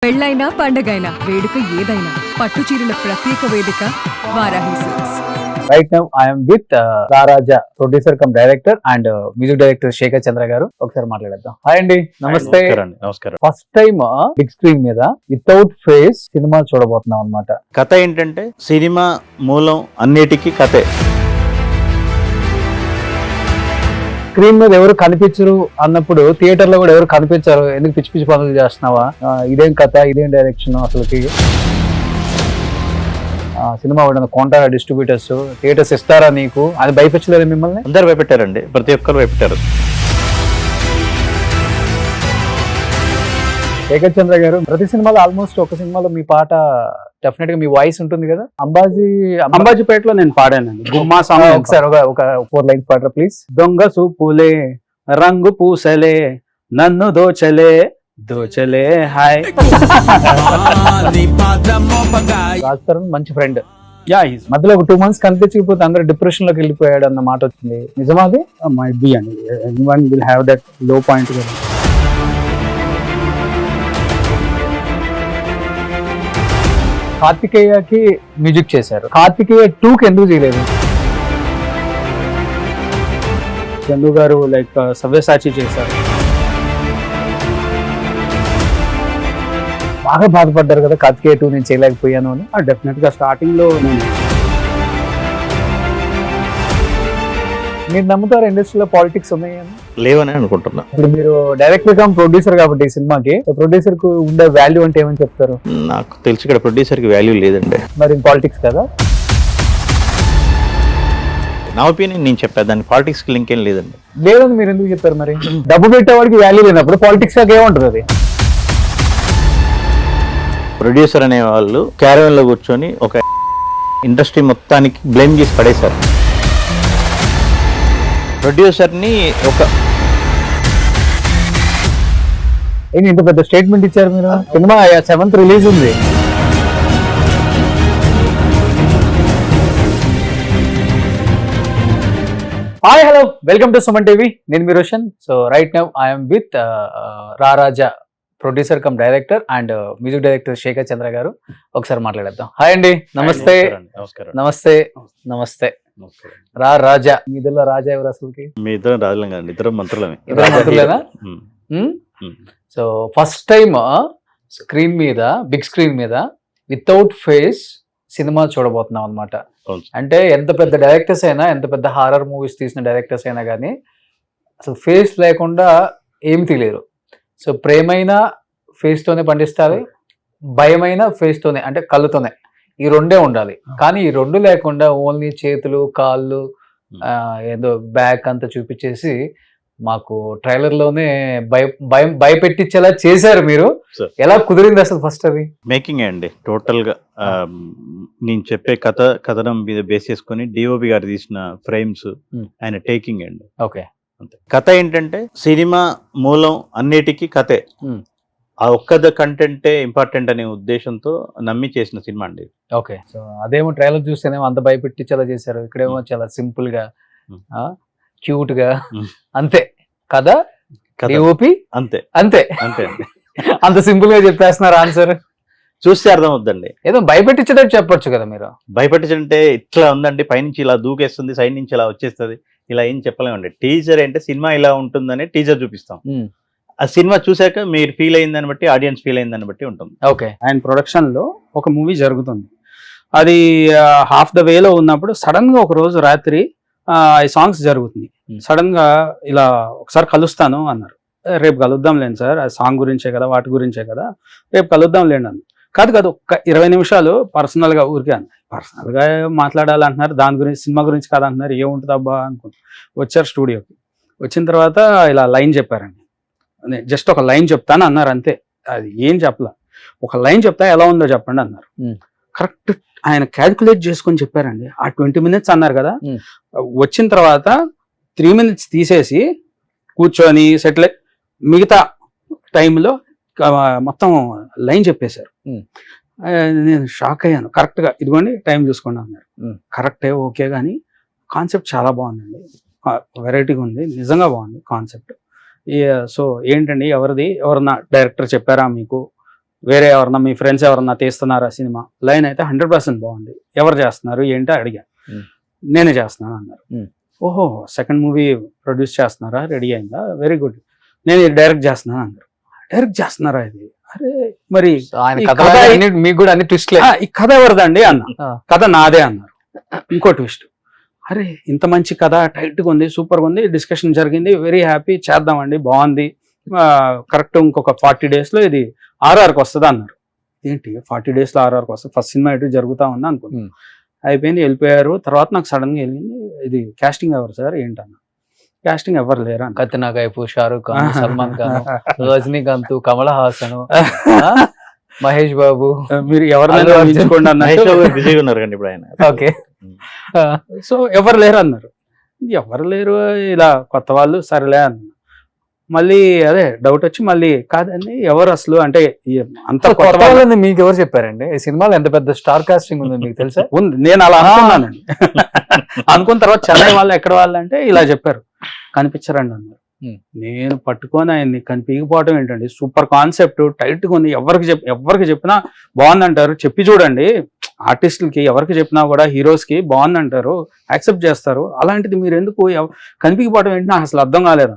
పెళ్ళైనా పండగైనా వేడుక ఏదైనా పట్టు చీరల ప్రత్యేక వేదిక Varahi silks. Right now I'm with Raraja producer cum director and music director Shekhar Chandra garu. ఒకసారి మాట్లాడేద్దాం. హాయ్ అండి, నమస్తే. నమస్కారం. ఫస్ట్ టైం బిగ్ స్క్రీన్ మీద వితౌట్ ఫేస్ సినిమా చూడబోతున్నాం అన్నమాట. కథ ఏంటంటే సినిమా మూలం అన్నిటికీ కథే. స్క్రీన్ మీద ఎవరు కనిపించరు అన్నప్పుడు థియేటర్ లో కూడా ఎవరు కనిపించారు, ఎందుకు పిచ్చి పిచ్చి పనులు చేస్తున్నావా, ఇదేం కథ, ఇదేం డైరెక్షన్, అసలుకి సినిమా కొంటారా డిస్ట్రిబ్యూటర్స్, థియేటర్స్ ఇస్తారా నీకు, అది భయపించలేదు మిమ్మల్ని? అందరు భయపెట్టారండి, ప్రతి ఒక్కరు భయపెట్టారు. శేఖర్ చంద్ర గారు, ప్రతి సినిమాలో ఆల్మోస్ట్ ఒక సినిమాలో మీ పాట డెఫినెట్ గా మీ వాయిస్ ఉంటుంది కదా. అంబాజీపేటలో నేను పాడానండి గుమ్మా సాంగ్. ఒకసారి ఒక 4 లైన్స్ పాడరా ప్లీజ్. దొంగ సూపులే రంగు పూసలే నన్ను దోచలే దోచలే హాయ్. రాజ్ తరుణ్ మంచి ఫ్రెండ్. యా మధ్యలో ఒక 2 months కనిపించకపోతే అందరూ డిప్రెషన్ లోకి వెళ్ళిపోయాడు అన్న మాట వచ్చింది, నిజమా అది? మై బి అండి, ఎనీవన్ విల్ హ్యావ్ దట్ లో పాయింట్ కదా. కార్తికేయకి మ్యూజిక్ చేశారు, కార్తికేయ 2కి ఎందుకు చేయలేదు? చందు గారు లైక్ సవ్యసాచి చేశారు. బాగా బాధపడ్డారు కదా, కార్తికేయ 2 నేను చేయలేకపోయాను అని. డెఫినెట్ గా స్టార్టింగ్ లో మీరు నమ్ముతారు ఇండస్ట్రీలో పాలిటిక్స్ ఉన్నాయని? లేవని అనుకుంటున్నా. ఇప్పుడు మీరు డైరెక్టర్ కమ్ ప్రొడ్యూసర్ కాబట్టి ఈ సినిమాకి, ప్రొడ్యూసర్ కు ఉండే వాల్యూ అంటే ఏమని చెప్తారు? నాకు తెలిసి ఇక్కడ ప్రొడ్యూసర్ కి వాల్యూ లేదండి. మరి పాలిటిక్స్ కదా? నా ఒపీనియన్ నేను చెప్పాను, దాని పాలిటిక్స్ కి లింక్ ఏం లేదండి. లేదని మీరు ఎందుకు చెప్తారు మరి? డబ్బు పెట్టేవాడికి వాల్యూ లేనప్పుడు పాలిటిక్స్ లాగా ఏముంటుంది అది? ప్రొడ్యూసర్ అనే వాళ్ళు క్యారవన్ లో కూర్చొని ఒక ఇండస్ట్రీ మొత్తానికి బ్లేమ్ చేసి పడేశారు. ప్రొడ్యూసర్ ని ఒక ఇంత పెద్ద స్టేట్మెంట్ ఇచ్చారు మీరు. సినిమా 7th రిలీజ్ ఉంది. Hi hello, welcome to Suman TV. నేను మీ Roshan. So right now I'm with Raraja producer cum director and music director Shekhar Chandra garu. ఒకసారి మాట్లాడేద్దాం. హాయ్ అండి, నమస్తే. నమస్కారం. నమస్తే నమస్తే. రాజా, మీ ఇద్దరు రాజా ఎవరు అసలుకి? మీ ఇద్దరం రాజులం కదండి, ఇద్దరం మంత్రులమే. ఇద్దరు మంత్రులేనా? సో ఫస్ట్ టైం స్క్రీన్ మీద, బిగ్ స్క్రీన్ మీద వితౌట్ ఫేస్ సినిమా చూడబోతున్నాం అనమాట. అంటే ఎంత పెద్ద డైరెక్టర్స్ అయినా, ఎంత పెద్ద హారర్ మూవీస్ తీసిన డైరెక్టర్స్ అయినా కానీ అసలు ఫేస్ లేకుండా ఏమి తీయలేరు. సో ప్రేమైనా ఫేస్ తోనే పండిస్తారు, భయమైన ఫేస్ తోనే, అంటే కళ్ళతోనే. ఈ రెండే ఉండాలి. కానీ ఈ రెండు లేకుండా ఓన్లీ చేతులు, కాళ్ళు, ఏదో బ్యాక్ అంతా చూపించేసి మాకు ట్రైలర్ లోనే భయపెట్టించేలా చేశారు మీరు. ఎలా కుదిరింది అసలు ఫస్ట్ అది? మేకింగ్ అండి టోటల్ గా. నేను చెప్పే కథనం మీద బేస్ చేసుకుని డిఓపి గారు తీసిన ఫ్రేమ్స్, ఆయన టేకింగ్ అండి. ఓకే, అంతే. కథ ఏంటంటే సినిమా మూలం అన్నిటికీ కథే. ఆ ఒక్క కంటెంటే ఇంపార్టెంట్ అనే ఉద్దేశంతో నమ్మి చేసిన సినిమా అండి. ఓకే. సో అదేమో ట్రైలర్ చూస్తేనేమో అంత భయపెట్టించేలా చేశారు, ఇక్కడేమో చాలా సింపుల్ గా, క్యూట్ గా, అంతే కదా. డిఓపి అంతే అంతే అంతే అంత సింపుల్ గా చెప్పేస్తున్నారు ఆన్సర్. చూస్తే అర్థం అవుద్దండి. ఏదో భయపెట్టించేటట్టు చెప్పొచ్చు కదా మీరు. భయపెట్టించంటే ఇట్లా ఉందండి, పైనుంచి ఇలా దూకేస్తుంది, సైడ్ నుంచి ఇలా వచ్చేస్తుంది, ఇలా ఏం చెప్పలేమండి. టీజర్ అంటే సినిమా ఇలా ఉంటుందని టీజర్ చూపిస్తాం. ఆ సినిమా చూసాక మీరు ఫీల్ అయిందని బట్టి, ఆడియన్స్ ఫీల్ అయిందని బట్టి ఉంటుంది. ఓకే. ఆయన ప్రొడక్షన్ లో ఒక మూవీ జరుగుతుంది, అది హాఫ్ ద వేలో ఉన్నప్పుడు సడన్ గా ఒక రోజు రాత్రి ఈ సాంగ్స్ జరుగుతుంది. సడన్ గా ఇలా ఒకసారి కలుస్తాను అన్నారు. రేపు కలుద్దాం లేండి సార్, ఆ సాంగ్ గురించే కదా, వాటి గురించే కదా, రేపు కలుద్దాం లేండి అన్న. కాదు ఒక్క 20 నిమిషాలు పర్సనల్ గా ఊరికే అన్న, పర్సనల్ గా మాట్లాడాలంటున్నారు, దాని గురించి, సినిమా గురించి కాదు అంటున్నారు, ఏముంటుంది అబ్బా అనుకుంటా వచ్చారు స్టూడియోకి. వచ్చిన తర్వాత ఇలా లైన్ చెప్పారండి, జస్ట్ ఒక లైన్ చెప్తాను అన్నారు, అంతే. అది ఏం చెప్పలా, ఒక లైన్ చెప్తా ఎలా ఉందో చెప్పండి అన్నారు. కరెక్ట్ ఆయన క్యాల్కులేట్ చేసుకొని చెప్పారండి. ఆ 20 minutes అన్నారు కదా, వచ్చిన తర్వాత 3 minutes తీసేసి కూర్చొని సెటిల్, మిగతా టైంలో మొత్తం లైన్ చెప్పేశారు. నేను షాక్ అయ్యాను. కరెక్ట్ గా ఇదిగోండి టైం చూసుకోండి అన్నారు. కరెక్టే, ఓకే, కానీ కాన్సెప్ట్ చాలా బాగుందండి, వెరైటీగా ఉంది, నిజంగా బాగుంది కాన్సెప్ట్. సో ఏంటండి, ఎవరిది, ఎవరన్నా డైరెక్టర్ చెప్పారా మీకు, వేరే ఎవరన్నా మీ ఫ్రెండ్స్ ఎవరన్నా తీస్తున్నారా సినిమా? లైన్ అయితే 100% బాగుంది. ఎవరు చేస్తున్నారు ఏంటో అడిగా. నేనే చేస్తున్నాను అన్నారు. ఓహో, సెకండ్ మూవీ ప్రొడ్యూస్ చేస్తున్నారా, రెడీ అయిందా, వెరీ గుడ్. నేను డైరెక్ట్ చేస్తున్నాను అన్నారు. డైరెక్ట్ చేస్తున్నారా ఇది? అరే మరి ఆయన ఈ కథ కథ మీకు కూడా అన్ని ట్విస్ట్లే. ఈ కథ ఎవరిదండి అన్న. కథ నాదే అన్నారు. ఇంకో ట్విస్ట్. అరే ఇంత మంచి కథ, టైట్గా ఉంది, సూపర్గా ఉంది, డిస్కషన్ జరిగింది, వెరీ హ్యాపీ, చేద్దామండి, బాగుంది, కరెక్ట్ ఇంకొక 40 daysలో ఇది RRకి వస్తుంది అన్నారు. ఏంటి 40 daysలో RRకి వస్తుంది? ఫస్ట్ సినిమా ఎటు జరుగుతా ఉంది అనుకున్నాను. అయిపోయింది, వెళ్ళిపోయారు. తర్వాత నాకు సడన్గా వెళ్ళింది, ఇది కాస్టింగ్ ఎవరు సార్ ఏంటన్నా? కాస్టింగ్ ఎవరు లేరా? కత్రినా కైఫ్, షారూక్ ఖాన్, సల్మాన్ ఖాన్, రజనీకాంత్, కమల్ హాసన్, మహేష్ బాబు, మీరు ఎవరైనా ఎంచుకోండి అన్నారు. బిజీగా ఉన్నారు కానీ ఇప్పుడు ఆయన. ఓకే. సో ఎవరు లేరు అన్నారు. ఎవరు లేరు, ఇలా కొత్త వాళ్ళు, సరేలే అన్న. మళ్ళీ అదే డౌట్ వచ్చి మళ్ళీ కాదండి ఎవరు అసలు అంటే అంత కొత్త వాళ్ళని మీకు ఎవరు చెప్పారండి? ఈ సినిమాలో ఎంత పెద్ద స్టార్ కాస్టింగ్ ఉంది మీకు తెలుసా? ఉంది, నేను అలా అనుకున్నానండి. అనుకున్న తర్వాత చెన్నై వాళ్ళు ఎక్కడ వాళ్ళు అంటే ఇలా చెప్పారు, కనిపించరండి అన్నారు. నేను పట్టుకొని ఆయన్ని కనిపించకపోవడం ఏంటండి, సూపర్ కాన్సెప్ట్, టైట్గా ఉంది, ఎవరికి చెప్పినా బాగుందంటారు. చెప్పి చూడండి, ఆర్టిస్టులకి ఎవరికి చెప్పినా కూడా హీరోస్కి బాగుందంటారు, యాక్సెప్ట్ చేస్తారు. అలాంటిది మీరు ఎందుకు కనిపించకపోవడం ఏంటి నాకు అసలు అర్థం కాలేదు.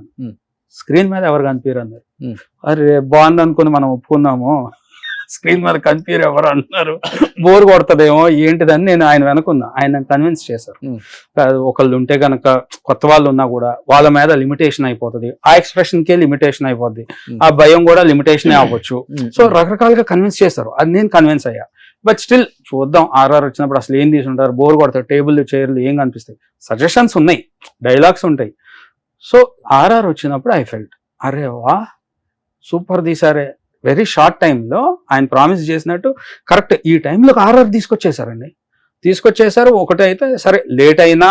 స్క్రీన్ మీద ఎవరు కనిపించారు అన్నారు. అరే బాగుంది అనుకుని మనం ఒప్పుకున్నాము, స్క్రీన్ మీద కనిపించారు ఎవరు అంటున్నారు, బోర్ కొడుతుందేమో ఏంటిదని నేను ఆయన వెనుకున్నా. ఆయన కన్విన్స్ చేశారు. ఒకళ్ళు ఉంటే కనుక కొత్త వాళ్ళు ఉన్నా కూడా వాళ్ళ మీద లిమిటేషన్ అయిపోతుంది, ఆ ఎక్స్ప్రెషన్ కే లిమిటేషన్ అయిపోద్ది, ఆ భయం కూడా లిమిటేషన్ అవ్వచ్చు. సో రకరకాలుగా కన్విన్స్ చేశారు, అది నేను కన్విన్స్ అయ్యా. బట్ స్టిల్ చూద్దాం, RR వచ్చినప్పుడు అసలు ఏం తీసుంటారు, బోర్ కొడతారు, టేబుల్ చైర్లు ఏం కనిపిస్తాయి, సజెషన్స్ ఉన్నాయి, డైలాగ్స్ ఉంటాయి. సో RR వచ్చినప్పుడు ఐ ఫెల్ట్, అరే వా సూపర్ తీసారే, వెరీ షార్ట్ టైంలో ఆయన ప్రామిస్ చేసినట్టు కరెక్ట్ ఈ టైంలో RR తీసుకొచ్చేసారు. ఒకటైతే సరే లేట్ అయినా,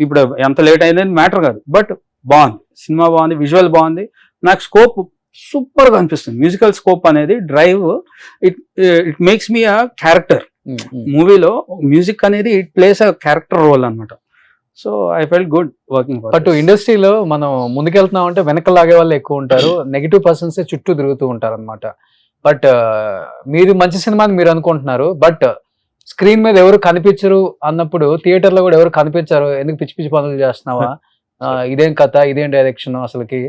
ఇప్పుడు ఎంత లేట్ అయిందని మ్యాటర్ కాదు, బట్ బాగుంది, సినిమా బాగుంది, విజువల్ బాగుంది, నాకు స్కోప్ సూపర్గా అనిపిస్తుంది. మ్యూజికల్ స్కోప్ అనేది drive, it makes me a character. మూవీలో మ్యూజిక్ అనేది it plays a character role అనమాట. So I felt good working. But ఇండస్ట్రీలో మనం ముందుకెళ్తున్నాం అంటే వెనక లాగే వాళ్ళు ఎక్కువ ఉంటారు, నెగిటివ్ పర్సన్స్ చుట్టూ తిరుగుతూ ఉంటారు అనమాట. బట్ మీరు మంచి సినిమాని మీరు అనుకుంటున్నారు, బట్ స్క్రీన్ మీద ఎవరు కనిపించరు అన్నప్పుడు థియేటర్లో కూడా ఎవరు కనిపించారు, ఎందుకు పిచ్చి పిచ్చి పనులు చేస్తున్నావా, ఇదేం కథ, ఇదేం డైరెక్షన్, అసలుకి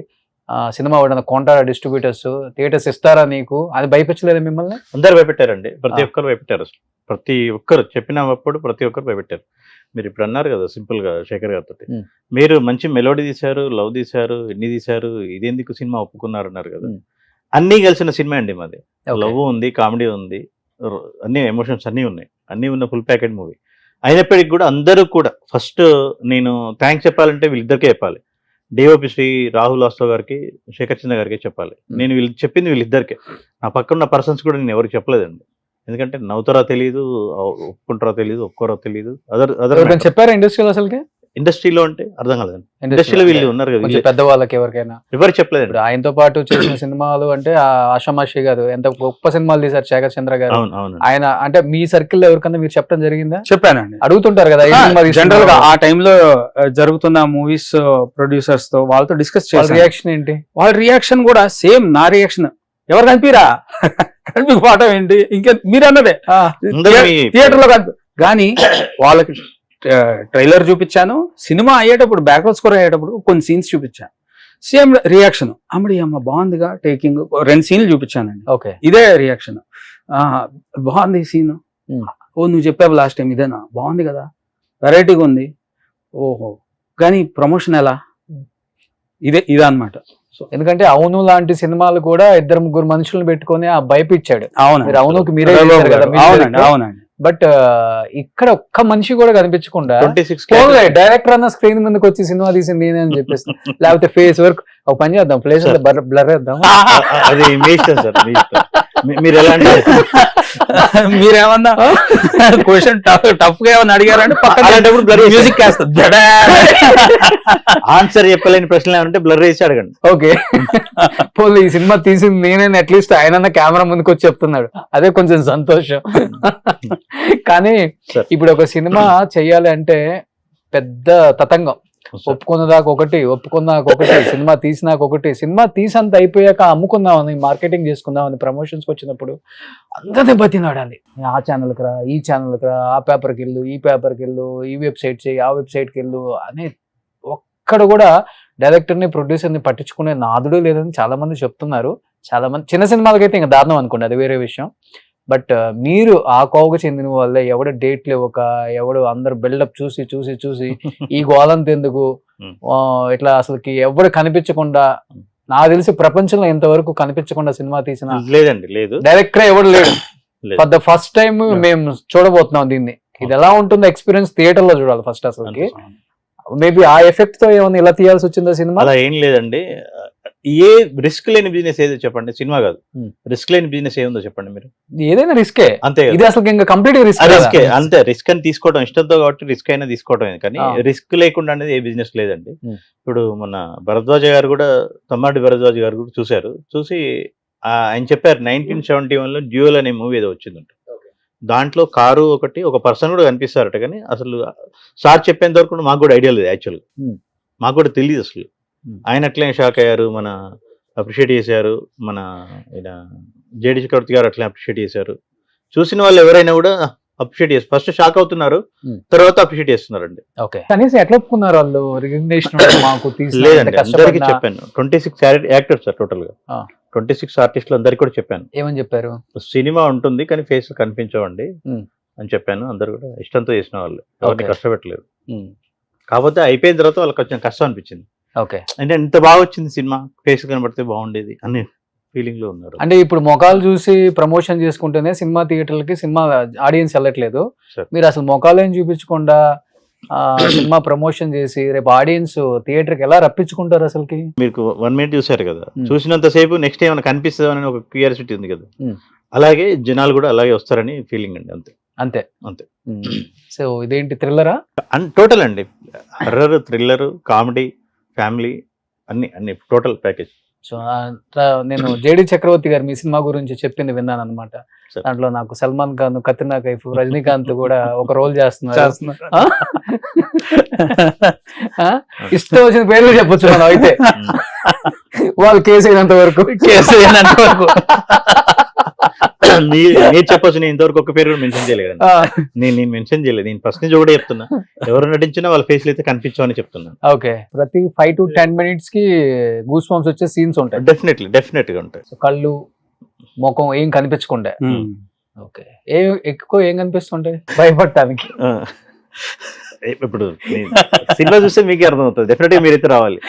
సినిమా కూడా కొంటారా డిస్ట్రిబ్యూటర్స్, థియేటర్స్ ఇస్తారా నీకు, అది భయపించలేదు మిమ్మల్ని? అందరు భయపెట్టారండి, ప్రతి ఒక్కరు భయపెట్టారు, ప్రతి ఒక్కరు చెప్పినప్పుడు ప్రతి ఒక్కరు భయపెట్టారు. మీరు ఇప్పుడు అన్నారు కదా సింపుల్ గా శేఖర్ గారితో, మీరు మంచి మెలోడీ తీశారు, లవ్ తీశారు, ఎన్ని తీశారు, ఇదెందుకు సినిమా ఒప్పుకున్నారు అన్నారు కదా. అన్నీ కలిసిన సినిమా అండి మాది. లవ్ ఉంది, కామెడీ ఉంది, అన్ని ఎమోషన్స్ అన్నీ ఉన్నాయి, అన్నీ ఉన్న ఫుల్ ప్యాకెట్ మూవీ. అయినప్పటికీ కూడా అందరూ కూడా ఫస్ట్ నేను థ్యాంక్స్ చెప్పాలంటే వీళ్ళిద్దరికే చెప్పాలి, డిఓపి శ్రీ రాహుల్ వాస్తవ్ గారికి, శేఖర్ చంద్ర గారికి చెప్పాలి. నేను చెప్పింది వీళ్ళిద్దరికే, నా పక్కన ఉన్న పర్సన్స్ కూడా నేను ఎవరికి చెప్పలేదండి. ఎందుకంటే నవ్వుతారో తెలియదు, ఒప్పుకుంటారో తెలియదు, ఒప్పుకోరో తెలియదు. చెప్పారా ఇండస్ట్రీలో? అసలుకి ఇండస్ట్రీలో అంటే అర్థం కాలేదండి. ఇండస్ట్రీలో వీళ్ళు ఉన్నారు కదా, పెద్దవాళ్ళకి ఎవరికైనా ఎవరు చెప్పలేదు. ఆయనతో పాటు చేసిన సినిమాలు అంటే ఆషామాషి గారు ఎంత గొప్ప సినిమాలు తీశారు, శేఖర్ చంద్ర గారు. ఆయన అంటే మీ సర్కిల్ లో ఎవరికన్నా మీరు చెప్పడం జరిగిందా? చెప్పానండి, అడుగుతుంటారు కదా జనరల్ గా ఆ టైంలో జరుగుతున్న మూవీస్ ప్రొడ్యూసర్స్ తో, వాళ్ళతో డిస్కస్ చేయాలి. రియాక్షన్ ఏంటి? వాళ్ళ రియాక్షన్ కూడా సేమ్ నా రియాక్షన్, ఎవరు కనిపిరా, కనిపించడం ఏంటి, ఇంకా మీరు అన్నదే థియేటర్ లో కానీ వాళ్ళకి ట్రైలర్ చూపించాను, సినిమా అయ్యేటప్పుడు బ్యాక్గ్రౌండ్ స్కోర్ అయ్యేటప్పుడు కొన్ని సీన్స్ చూపించాను, సేమ్ రియాక్షన్, అమ్మడి అమ్మ బాగుందిగా టేకింగ్, 2 సీన్లు చూపించానండి. ఓకే, ఇదే రియాక్షన్, బాగుంది సీన్, ఓ నువ్వు చెప్పావు లాస్ట్ టైం ఇదేనా, బాగుంది కదా, వెరైటీగా ఉంది, ఓహో కానీ ప్రమోషన్ ఎలా, ఇదన్నమాట. సో ఎందుకంటే అవును లాంటి సినిమాలు కూడా 2-3 మనుషులను పెట్టుకొని ఆ భయపిచ్చాడు. అవును, అవునుకి మీరే అవునండి. బట్ ఇక్కడ ఒక్క మనిషి కూడా కనిపించకుండా 26 డైరెక్టర్ అన్న స్క్రీన్ ముందుకు వచ్చి సినిమా తీసింది నేనే అని చెప్పేసి, లేకపోతే ఫేస్ వర్క్ ఒక పని చేద్దాం, ప్లేస్ బ్లర్ వేద్దాం, అది మీ ఇష్టం సార్, మీ ఇష్టం. మీరు ఎలా అంటే మీరేమన్నా క్వశ్చన్ టఫ్ గా ఏమన్నా అడిగారంటే మ్యూజిక్ ఆన్సర్ చెప్పలేని ప్రశ్నలు ఏమంటే బ్లర్ వేసి అడగండి. ఓకే, పోలీ ఈ సినిమా తీసింది నేనే, అట్లీస్ట్ ఆయన కెమెరా ముందుకు వచ్చి చెప్తున్నాడు, అదే కొంచెం సంతోషం. కానీ ఇప్పుడు ఒక సినిమా చెయ్యాలి అంటే పెద్ద తతంగం. ఒప్పుకున్నదాకా ఒకటి, ఒప్పుకున్నాక ఒకటి, సినిమా తీసినాక ఒకటి, సినిమా తీసంత అయిపోయాక అమ్ముకుందామని, మార్కెటింగ్ చేసుకుందామని, ప్రమోషన్స్కి వచ్చినప్పుడు అందరినీ బతినాడాలి. ఆ ఛానల్కి రా, ఈ ఛానల్కి రా, ఆ పేపర్కి వెళ్ళు, ఈ పేపర్కి వెళ్ళు, ఈ వెబ్సైట్ చేయి, ఆ వెబ్సైట్కి వెళ్ళు అని ఒక్కడ కూడా డైరెక్టర్ని ప్రొడ్యూసర్ని పట్టించుకునే నాదుడు లేదని చాలా మంది చెప్తున్నారు. చాలా మంది చిన్న సినిమాలకైతే ఇంకా దారుణం అనుకోండి, అది వేరే విషయం. బట్ మీరు ఆ కోవకు చెందిన వాళ్ళే, ఎవడు డేట్లు ఇవ్వక, ఎవడు అందరు బిల్డప్ చూసి చూసి చూసి ఈ గోలంత ఎందుకు, ఇట్లా అసలుకి ఎవడు కనిపించకుండా, నాకు తెలిసి ప్రపంచంలో ఇంతవరకు కనిపించకుండా సినిమా తీసిన లేదండి, లేదు డైరెక్టర్ ఎవడు లేడు. ఫర్ ద ఫస్ట్ టైం మేము చూడబోతున్నాం దీన్ని. ఇది ఎలా ఉంటుందో ఎక్స్పీరియన్స్ థియేటర్ లో చూడాలి ఫస్ట్. అసలుకి మేబీ ఆ ఎఫెక్ట్ తో ఏమైనా ఇలా తీయాల్సి వచ్చిందా సినిమా? అలా ఏం లేదండి. ఏ రిస్క్ లేని బిజినెస్ ఏదో చెప్పండి, సినిమా కాదు. రిస్క్ లేని బిజినెస్ ఏముందో చెప్పండి మీరు. ఏదైనా రిస్కే, అంతే. ఇది అసలు ఇంకా కంప్లీట్ రిస్కే, అంతే. రిస్క్ అని తీసుకోవడం ఇష్టంతో కాబట్టి రిస్క్ అయినా తీసుకోవడం, కానీ రిస్క్ లేకుండా అనేది ఏ బిజినెస్ లేదండి. ఇప్పుడు మన భరద్వాజ గారు కూడా, తమ్మాడి భరద్వాజ గారు కూడా చూశారు. చూసి ఆయన చెప్పారు 1971లో డ్యూయల్ అనే మూవీ ఏదో వచ్చిందంట. దాంట్లో కారు ఒకటి, ఒక పర్సన్ కూడా కనిపిస్తారట. కానీ అసలు సార్ చెప్పేంత వరకు మాకు కూడా ఐడియా లేదు. యాక్చువల్గా మాకు కూడా తెలియదు అసలు. ఆయన అట్లనే షాక్ అయ్యారు, మన అప్రిషియేట్ చేశారు. మన జేడి చక్రవర్తి గారు అట్లనే అప్రిషియేట్ చేశారు. చూసిన వాళ్ళు ఎవరైనా కూడా అప్రిషియేట్ చేస్తారు. ఫస్ట్ షాక్ అవుతున్నారు, తర్వాత అప్రిషియేట్ చేస్తున్నారండి. కనీసం ఎట్లా ఒప్పుకున్నారు వాళ్ళు? రికగ్నిషన్ మాకు లేదండి, అందరికీ చెప్పాను. 26 యాక్టర్స్ సార్ టోటల్ గా, 26 ఆర్టిస్టులు అందరికి కూడా చెప్పాను. ఏమని చెప్పారు? సినిమా ఉంటుంది కానీ ఫేస్ కనిపించవండి అని చెప్పాను. అందరు కూడా ఇష్టంతో చేసిన వాళ్ళు, ఎవరిని కష్టపెట్టలేదు. కాకపోతే అయిపోయిన తర్వాత వాళ్ళకి కొంచెం కష్టం అనిపించింది. అంటే ఇంత బాగా వచ్చింది సినిమా, ఫేస్ కనబడితే బాగుండేది అనే ఫీలింగ్ లో ఉన్నారు. అంటే ఇప్పుడు మొఖాలు చూసి ప్రమోషన్ చేసుకుంటేనే సినిమా థియేటర్లకి సినిమా ఆడియన్స్ వెళ్ళట్లేదు. మీరు అసలు మొఖాలు ఏం చూపించకుండా సినిమా ప్రమోషన్ చేసి రేపు ఆడియన్స్ థియేటర్కి ఎలా రప్పించుకుంటారు? అసలుకి మీకు 1 minute చూసారు కదా, చూసినంత సేపు నెక్స్ట్ ఏమైనా కనిపిస్తుంది అని ఒక క్యూరియాసిటీ ఉంది కదా, అలాగే జనాలు కూడా అలాగే వస్తారని ఫీలింగ్ అండి. అంతే అంతే అంతే. సో ఇదేంటి థ్రిల్లరా? టోటల్ అండి, హర్రర్, థ్రిల్లర్, కామెడీ, ఫ్యామిలీ, అన్ని టోటల్ ప్యాకేజ్. సో నేను జేడి చక్రవర్తి గారు మీ సినిమా గురించి చెప్పింది విన్నాను అనమాట. దాంట్లో నాకు సల్మాన్ ఖాన్, కత్రినా కైఫ్, రజనీకాంత్ కూడా ఒక రోల్ చేస్తున్నారు. ఇష్టం వచ్చిన పేర్లు చెప్పొచ్చు మనం. అయితే వాళ్ళు కేసు అయినంత వరకు మీరు చెప్పొచ్చు. నేను ఇంతవరకు ఒక పేరు కూడా మెన్షన్ చేయలేదు. నేను మెన్షన్ చేయలేదు. నేను ఫస్ట్ నుంచి కూడా చెప్తున్నా, ఎవరు నటించినా వాళ్ళ ఫేస్ అయితే కనిపించమని చెప్తున్నాను. ఓకే, ప్రతి 5 to 10 minutes కి గూస్ బంప్స్ వచ్చే సీన్స్ ఉంటాయి. డెఫినెట్ గా ఉంటాయి. కళ్ళు, ముఖం ఏం కనిపించకుండా. ఓకే, ఎక్కువ ఏం కనిపిస్తుంటాయి భయపడటానికి? ఇప్పుడు సినిమా చూస్తే మీకే అర్థమవుతుంది. డెఫినెట్ గా మీరైతే రావాలి.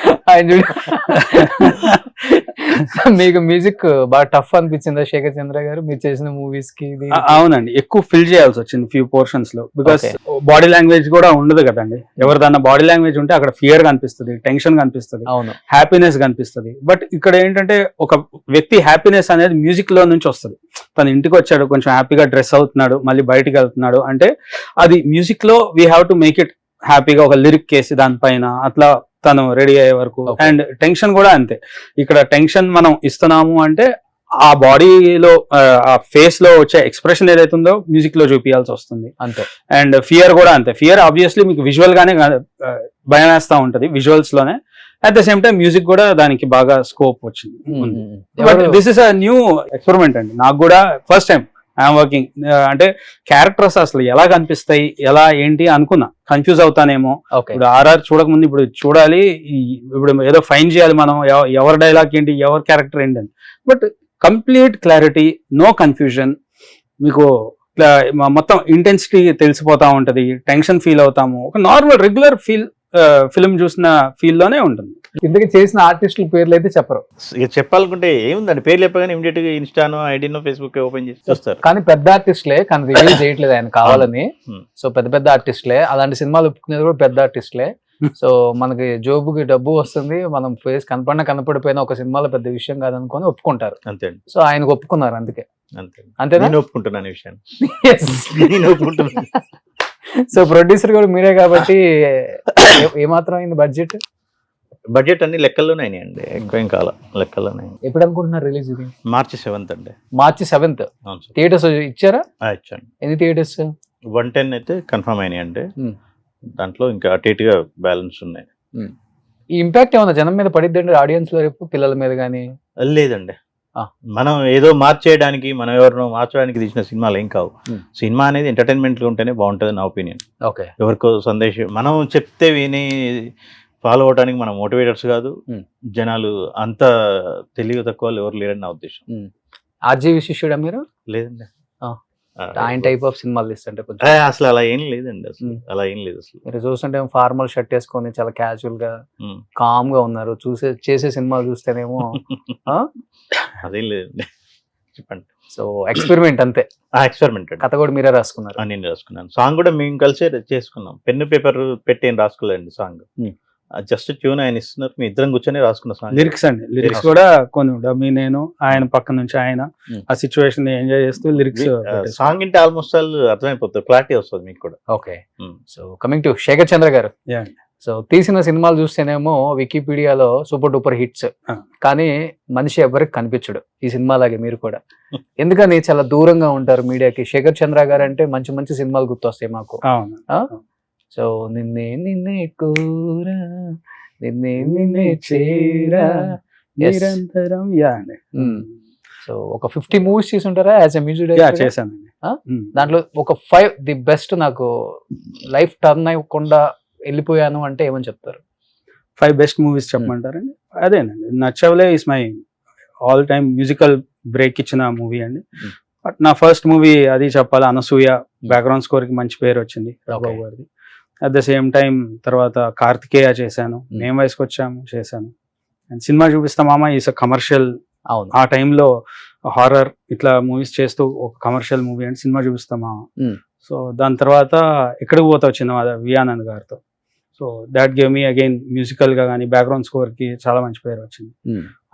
మీకు మ్యూజిక్ బాగా టఫ్ అనిపించిందా శేఖర్ చంద్ర గారు మీరు చేసిన మూవీస్ కి? అవునండి, ఎక్కువ ఫిల్ చేయాల్సి వచ్చింది ఫ్యూ పోర్షన్స్ లో. బికాస్ బాడీ లాంగ్వేజ్ కూడా ఉండదు కదండి. ఎవరిదన్నా బాడీ లాంగ్వేజ్ ఉంటే అక్కడ ఫియర్ కనిపిస్తుంది, టెన్షన్ కనిపిస్తుంది, అవును, హ్యాపీనెస్ కనిపిస్తుంది. బట్ ఇక్కడ ఏంటంటే ఒక వ్యక్తి హ్యాపీనెస్ అనేది మ్యూజిక్ లో నుంచి వస్తుంది. తను ఇంటికి వచ్చాడు, కొంచెం హ్యాపీగా డ్రెస్ అవుతున్నాడు, మళ్ళీ బయటికి వెళ్తున్నాడు అంటే అది మ్యూజిక్ లో we have to make it హ్యాపీగా. ఒక లిరిక్ వేసి దానిపైన అట్లా తను రెడీ అయ్యే వరకు. అండ్ టెన్షన్ కూడా అంతే. ఇక్కడ టెన్షన్ మనం ఇస్తున్నాము అంటే ఆ బాడీలో, ఆ ఫేస్ లో వచ్చే ఎక్స్ప్రెషన్ ఏదైతే ఉందో మ్యూజిక్ లో చూపించాల్సి వస్తుంది అంతే. అండ్ ఫియర్ కూడా అంతే. ఫియర్ ఆబ్వియస్లీ మీకు విజువల్ గానే భయం వేస్తా ఉంటది, విజువల్స్ లోనే. At the same time music కూడా దానికి బాగా స్కోప్ వచ్చింది. But this is a new experiment అండి నాకు కూడా. ఫస్ట్ టైం ఐఎమ్ వర్కింగ్ అంటే క్యారెక్టర్స్ అసలు ఎలా కనిపిస్తాయి, ఎలా ఏంటి అనుకున్నా, కన్ఫ్యూజ్ అవుతానేమో. ఇప్పుడు ఆర్ఆర్ చూడకముందు ఇప్పుడు చూడాలి, ఇప్పుడు ఏదో ఫైన్ చేయాలి మనం, ఎవరి డైలాగ్ ఏంటి, ఎవరి క్యారెక్టర్ ఏంటి అని. But complete clarity, no confusion. మీకు మొత్తం ఇంటెన్సిటీ తెలిసిపోతా ఉంటది, టెన్షన్ ఫీల్ అవుతాము. ఒక నార్మల్ రెగ్యులర్ ఫిల్మ్ చూసిన ఫీల్ లోనే ఉంటుంది. ఇంతకీ చేసిన ఆర్టిస్టుల పేర్లు అయితే చెప్పరు. ఇక చెప్పాలనుకుంటే ఏముందండి, పేర్లు చెప్పగానే ఇమీడియట్ గా ఇన్స్టానో, ఐడినో, ఫేస్బుక్ ఓపెన్ చేసి చూస్తారు. కానీ పెద్ద ఆర్టిస్టులే, కానీ రిలీజ్ చేయట్లేదు ఆయన కావాలని. సో పెద్ద ఆర్టిస్టులే, అలాంటి సినిమాలు ఒప్పుకునేది కూడా పెద్ద ఆర్టిస్టులే. సో మనకి జోబుకి డబ్బు వస్తుంది, మనం ఫేస్ కనపడిపోయినా ఒక సినిమాలో పెద్ద విషయం కాదనుకొని ఒప్పుకుంటారు. అంతే. సో ఆయనకు ఒప్పుకున్నారు అందుకే. అంతేనా? నేను ఒప్పుకుంటున్నాను ఈ విషయాన్ని. నేను ఒప్పుకుంటున్నాను. సో ప్రొడ్యూసర్ కూడా మీరే కాబట్టి ఏమాత్రం అయింది బడ్జెట్? బడ్జెట్ అన్ని లెక్కల్లోనే అయినాయండి, ఎక్కువ ఏం కాల, లెక్కల్లోనే. ఎప్పుడు అనుకుంటున్నారు రిలీజ్? ఇది March 7th అండి. March 7th. థియేటర్స్ ఇచ్చారా? ఇచ్చాను. ఎన్ని థియేటర్స్? 110 అయితే కన్ఫర్మ్ అయినాయి అంటే దాంట్లో ఇంకా అటు ఇటుగా బ్యాలెన్స్ ఉన్నాయి. ఈ ఇంపాక్ట్ ఏమైనా జనం మీద పడిద్దండి, ఆడియన్స్ లో రేపు పిల్లల మీద కానీ? లేదండి, ఆ. మనం ఏదో మార్చేయడానికి, మనం ఎవరినో మార్చడానికి తీసిన సినిమాలు ఏం కావు. సినిమా అనేది ఎంటర్టైన్మెంట్ ఉంటేనే బాగుంటుంది నా ఒపీనియన్. ఓకే. ఎవరికో సందేశం మనం చెప్తే విని ఫాలో అవడానికి మనం మోటివేటర్స్ కాదు. జనాలు అంత తెలివి తక్కువ వాళ్ళు ఎవరు లేరని నా ఉద్దేశం. ఆర్జీ విశిష్యుడా మీరు? లేదండి, ఆయన టైప్ ఆఫ్ సినిమాలు తీస్తుంటే కొంచెం అసలు అలా ఏం లేదండి, అసలు అలా ఏం లేదు. అసలు మీరు చూస్తుంటే ఫార్మల్ షర్ట్ వేసుకొని చాలా క్యాజువల్ గా కామ్ గా ఉన్నారు. చేసే సినిమాలు చూస్తేనేమో అదేం లేదండి. చెప్పండి. సో ఎక్స్పెరిమెంట్ అంతే. ఎక్స్పెరిమెంట్ కథ కూడా మీరే రాసుకున్నారు? నేను రాసుకున్నాను. సాంగ్ కూడా మేము కలిసే చేసుకున్నాం. పెన్ను పేపర్ పెట్టి ఏం రాసుకోలేదండి. సాంగ్ జస్ట్ ట్యూన్ ఆయన ఇస్తున్నారు, మీ ఇద్దరం కూర్చొని రాసుకున్న సాంగ్. లిరిక్స్ అండి, లిరిక్స్ కూడా కొన్ని డమ్మీ నేను, ఆయన పక్క నుంచి ఆయన ఆ సిచ్యువేషన్ ఎంజాయ్ చేస్తూ లిరిక్స్. సాంగ్ ఇంటే ఆల్మోస్ట్ ఆల్ అర్థమైపోతుంది, క్లారిటీ వస్తుంది మీకు కూడా. Okay. So coming to Shekhar Chandra garu, so తీసిన సినిమాలు చూస్తేనేమో వికీపీడియాలో సూపర్ డూపర్ హిట్స్, కానీ మనిషి ఎవరికి కనిపించడు ఈ సినిమాలాగే. మీరు కూడా ఎందుకని చాలా దూరంగా ఉంటారు మీడియాకి? శేఖర్ చంద్ర గారు అంటే మంచి మంచి సినిమాలు గుర్తొస్తాయి మాకు. సో నిన్నే నిన్నే కోరా, నిన్నే నిన్నే చేరా నిరంతరం. సో ఒక 50 మూవీస్ చేసి ఉంటారా యాజ్ ఎ మ్యూజిక్ డైరెక్టర్? చేశానండి. దాంట్లో ఒక 5 ది బెస్ట్, నాకు లైఫ్ టర్న్ అవ్వకుండా వెళ్ళిపోయాను అంటే ఏమని చెప్తారు? 5 బెస్ట్ మూవీస్ చెప్పమంటారండి? అదేనండి, Nachavule is my all time musical break ఇచ్చిన మూవీ అండి. బట్ నా ఫస్ట్ మూవీ అది చెప్పాలి, అనసూయ. బ్యాక్గ్రౌండ్ స్కోర్ కి మంచి పేరు వచ్చింది రాఘవ్ గారిది. అట్ ద సేమ్ టైం తర్వాత కార్తికేయ చేశాను, మేము వయసుకు వచ్చాము చేశాను. అండ్ సినిమా చూపిస్తా మామ ఈస్ అ కమర్షియల్. ఆ టైంలో హారర్ ఇట్లా మూవీస్ చేస్తూ ఒక కమర్షియల్ మూవీ అండ్ సినిమా చూపిస్తా మామ. సో దాని తర్వాత ఎక్కడికి పోతావు చిన్న వియానంద్ గారితో. So that gave me again musical గా కానీ బ్యాక్గ్రౌండ్ స్కోర్ కి చాలా మంచి పేరు వచ్చింది.